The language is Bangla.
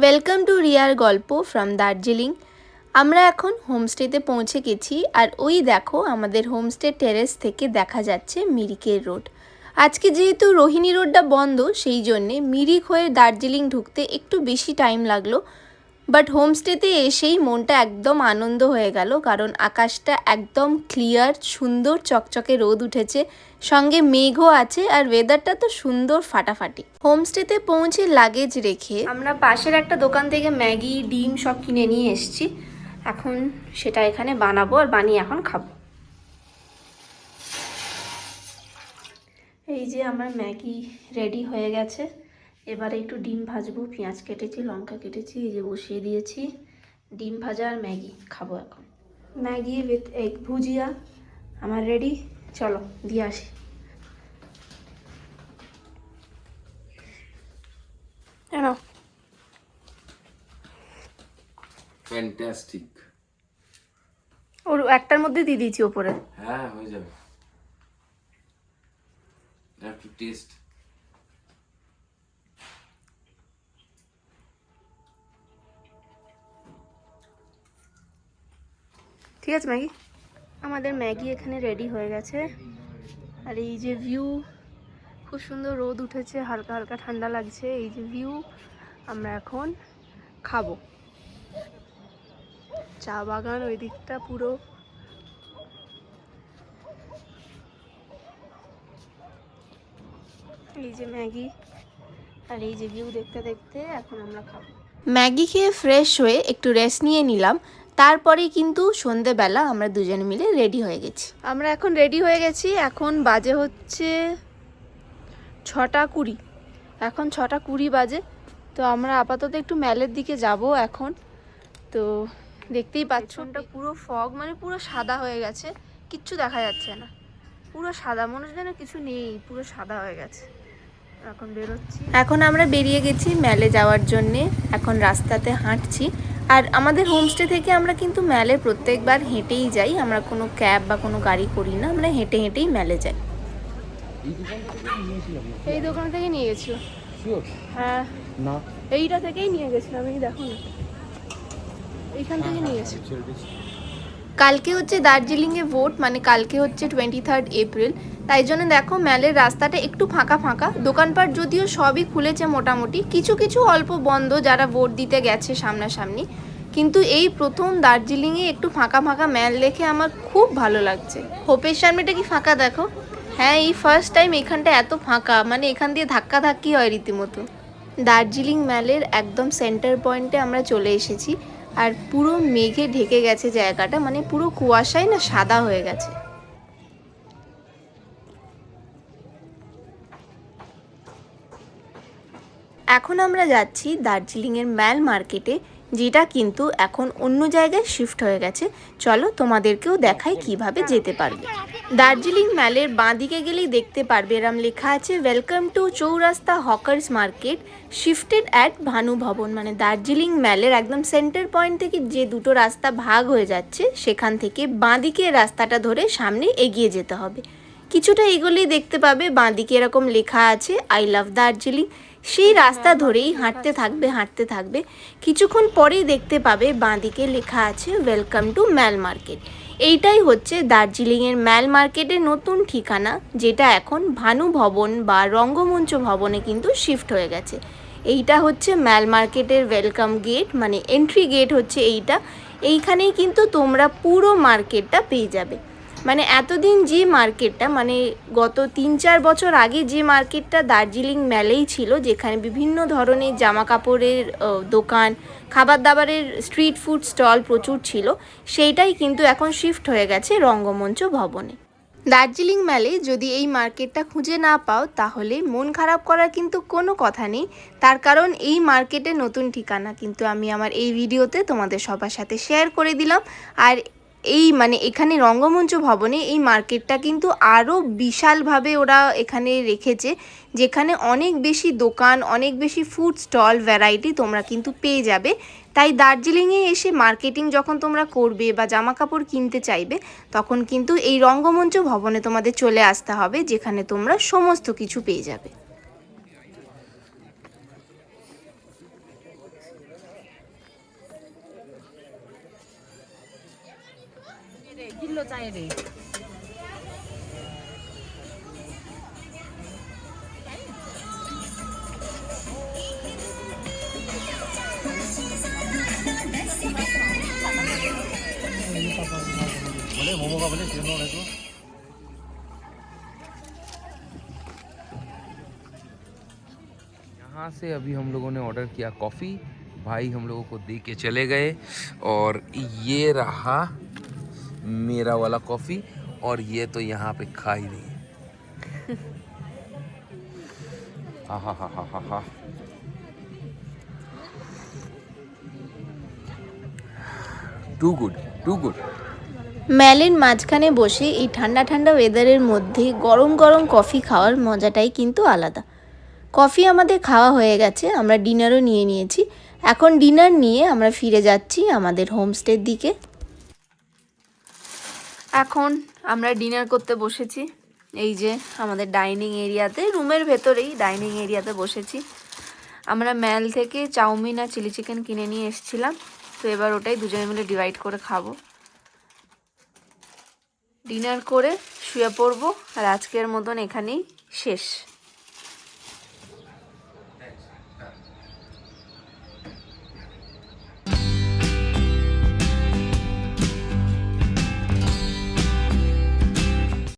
ওয়েলকাম টু রিয়ার গল্প ফ্রম দার্জিলিং। আমরা এখন হোমস্টেতে পৌঁছে গেছি, আর ওই দেখো আমাদের হোমস্টে টেরেস থেকে দেখা যাচ্ছে মিরিকের রোড। আজকে যেহেতু রোহিণী রোডটা বন্ধ, সেই জন্যে মিরিক হয়ে দার্জিলিং ঢুকতে একটু বেশি টাইম লাগলো, বাট হোমস্টেতে এসেই মনটা একদম আনন্দ হয়ে গেল, কারণ আকাশটা একদম ক্লিয়ার, সুন্দর চকচকে রোদ উঠেছে, সঙ্গে মেঘও আছে, আর ওয়েদারটা তো সুন্দর ফাটাফাটি। হোমস্টেতে পৌঁছে লাগেজ রেখে আমরা পাশের একটা দোকান থেকে ম্যাগি, ডিম সব কিনে নিয়ে এসেছি। এখন সেটা এখানে বানাবো আর বানিয়ে এখন খাবো। এই যে আমার ম্যাগি রেডি হয়ে গেছে। এবারে একটু ডিম ভাজবো, পেঁয়াজ কেটেছি, লঙ্কা কেটেছি, এই যে বসিয়ে দিয়েছি। ডিম ভাজা আর ম্যাগি খাবো এখন। ম্যাগি উইথ এগ ভুজিয়া আমার রেডি, চলো দিয়ে আসি। কেন? ফ্যান্টাস্টিক। ওর একটার মধ্যে দিয়ে দিয়েছি ওপরে। হ্যাঁ, হয়ে যাবে। একটু টেস্ট। ঠিক আছে ম্যাগি। আমাদের ম্যাগি এখানে রেডি হয়ে গেছে, আর এই যে ভিউ, খুব সুন্দর রোদ উঠেছে, হালকা হালকা ঠান্ডা লাগছে, এই যে ভিউ। আমরা এখন খাবো। চা বাগান ওই দিকটা পুরো। এই যে ম্যাগি আর এই যে ভিউ দেখতে দেখতে এখন আমরা খাবো। ম্যাগি খেয়ে ফ্রেশ হয়ে একটু রেস্ট নিয়ে নিলাম, তারপরেই কিন্তু সন্ধেবেলা আমরা দুজনে মিলে রেডি হয়ে গেছি। আমরা এখন রেডি হয়ে গেছি, এখন বাজে হচ্ছে 6:20। এখন 6:20 বাজে। তো আমরা আপাতত একটু ম্যালের দিকে যাব এখন। তো দেখতেই পাচ্ছ পুরো ফগ, মানে পুরো সাদা হয়ে গেছে, কিচ্ছু দেখা যাচ্ছে না, পুরো সাদা, মনে হচ্ছে যেন কিছু নেই, পুরো সাদা হয়ে গেছে। এখন বেরোচ্ছি। এখন আমরা বেরিয়ে গেছি ম্যালে যাওয়ার জন্যে, এখন রাস্তাতে হাঁটছি। আর আমাদের হোমস্টে থেকে আমরা কিন্তু ম্যালে প্রত্যেকবার হেঁটেই যাই, আমরা কোনো ক্যাব বা কোনো গাড়ি করি না, আমরা হেঁটে হেঁটেই ম্যালে যাই। এই দোকান থেকে নিয়ে গেছিল। হ্যাঁ না, এইটা থেকেই নিয়ে গেছিলাম, এই দেখো না, এইখান থেকে নিয়ে গেছি। কালকে হচ্ছে দার্জিলিংয়ে ভোট, মানে কালকে হচ্ছে 23 এপ্রিল, তাই জন্য দেখো ম্যালের রাস্তাটা একটু ফাঁকা ফাঁকা। দোকানপাট যদিও সবই খুলেছে মোটামুটি, কিছু কিছু অল্প বন্ধ যারা ভোট দিতে গেছে সামনাসামনি, কিন্তু এই প্রথম দার্জিলিংয়ে একটু ফাঁকা ফাঁকা ম্যাল দেখে আমার খুব ভালো লাগছে। হোপের সামনেটা কি ফাঁকা দেখো। হ্যাঁ, এই ফার্স্ট টাইম এখানটা এত ফাঁকা, মানে এখান দিয়ে ধাক্কা ধাক্কি হয় রীতিমতো। দার্জিলিং ম্যালের একদম সেন্টার পয়েন্টে আমরা চলে এসেছি, আর পুরো মেঘে ঢেকে গেছে জায়গাটা, মানে পুরো কুয়াশায় না সাদা হয়ে গেছে। এখন আমরা যাচ্ছি দার্জিলিংয়ের ম্যাল মার্কেটে, যেটা কিন্তু এখন অন্য জায়গায় শিফট হয়ে গেছে। চলো তোমাদেরকেও দেখাই কিভাবে যেতে পারবে। দার্জিলিং ম্যালের বাঁদিকে গেলেই দেখতে পারবে এরম লেখা আছে ওয়েলকাম টু চৌরাস্তা hawkers market shifted at Bhanu ভবন। মানে দার্জিলিং ম্যালের একদম সেন্টার পয়েন্ট থেকে যে দুটো রাস্তা ভাগ হয়ে যাচ্ছে, সেখান থেকে বাঁদিকে রাস্তাটা ধরে সামনে এগিয়ে যেতে হবে। কিছুটা এগোলেই দেখতে পাবে বাঁদিকে এরকম লেখা আছে আই লাভ দার্জিলিং। সেই রাস্তা ধরেই হাঁটতে থাকবে, কিছুক্ষণ পরেই দেখতে পাবে বাঁদিকে লেখা আছে ওয়েলকাম টু ম্যাল মার্কেট। এইটাই হচ্ছে দার্জিলিংয়ের ম্যাল মার্কেটের নতুন ঠিকানা, যেটা এখন ভানু ভবন বা রঙ্গমঞ্চ ভবনে কিন্তু শিফট হয়ে গেছে। এইটা হচ্ছে ম্যাল মার্কেটের ওয়েলকাম গেট, মানে এন্ট্রি গেট হচ্ছে এইটা। এইখানেই কিন্তু তোমরা পুরো মার্কেটটা পেয়ে যাবে। মানে এতদিন যে মার্কেটটা, মানে গত 3-4 বছর আগে যে মার্কেটটা দার্জিলিং ম্যালেই ছিল, যেখানে বিভিন্ন ধরনের জামা কাপড়ের দোকান, খাবার দাবারের স্ট্রিট ফুড স্টল প্রচুর ছিল, সেইটাই কিন্তু এখন শিফট হয়ে গেছে রঙ্গমঞ্চ ভবনে। দার্জিলিং ম্যালে যদি এই মার্কেটটা খুঁজে না পাও, তাহলে মন খারাপ করার কিন্তু কোনো কথা নেই, তার কারণ এই মার্কেটের নতুন ঠিকানা কিন্তু আমি আমার এই ভিডিওতে তোমাদের সবার সাথে শেয়ার করে দিলাম। আর এই মানে এখানে রঙ্গমঞ্চ ভবনে এই মার্কেটটা কিন্তু আরও বিশালভাবে ওরা এখানে রেখেছে, যেখানে অনেক বেশি দোকান, অনেক বেশি ফুড স্টল ভ্যারাইটি তোমরা কিন্তু পেয়ে যাবে। তাই দার্জিলিংয়ে এসে মার্কেটিং যখন তোমরা করবে বা জামা কাপড় কিনতে চাইবে, তখন কিন্তু এই রঙ্গমঞ্চ ভবনে তোমাদের চলে আসতে হবে, যেখানে তোমরা সমস্ত কিছু পেয়ে যাবে। यहाँ से अभी हम लोगों ने ऑर्डर किया कॉफ़ी, भाई हम लोगों को दे के चले गए और ये रहा मेरा वाला कॉफ़ी और ये तो यहाँ पे खा ही नहीं है। हा हा हा हा हा। Too good, too good. ম্যালের মাঝখানে বসে এই ঠান্ডা ঠান্ডা ওয়েদারের মধ্যে গরম গরম কফি খাওয়ার মজাটাই কিন্তু আলাদা। কফি আমাদের খাওয়া হয়ে গেছে, আমরা ডিনারও নিয়ে নিয়েছি। এখন ডিনার নিয়ে আমরা ফিরে যাচ্ছি আমাদের হোমস্টের দিকে। এখন আমরা ডিনার করতে বসেছি, এই যে আমাদের ডাইনিং এরিয়াতে, রুমের ভেতরেই ডাইনিং এরিয়াতে বসেছি। আমরা ম্যাল থেকে চাউমিন আর চিলি চিকেন কিনে নিয়ে এসেছিলাম, তো এবার ওটাই দুজনে মিলে ডিভাইড করে খাবো। ডিনার করে শুয়ে পড়বো, আর আজকের মতন এখানেই শেষ।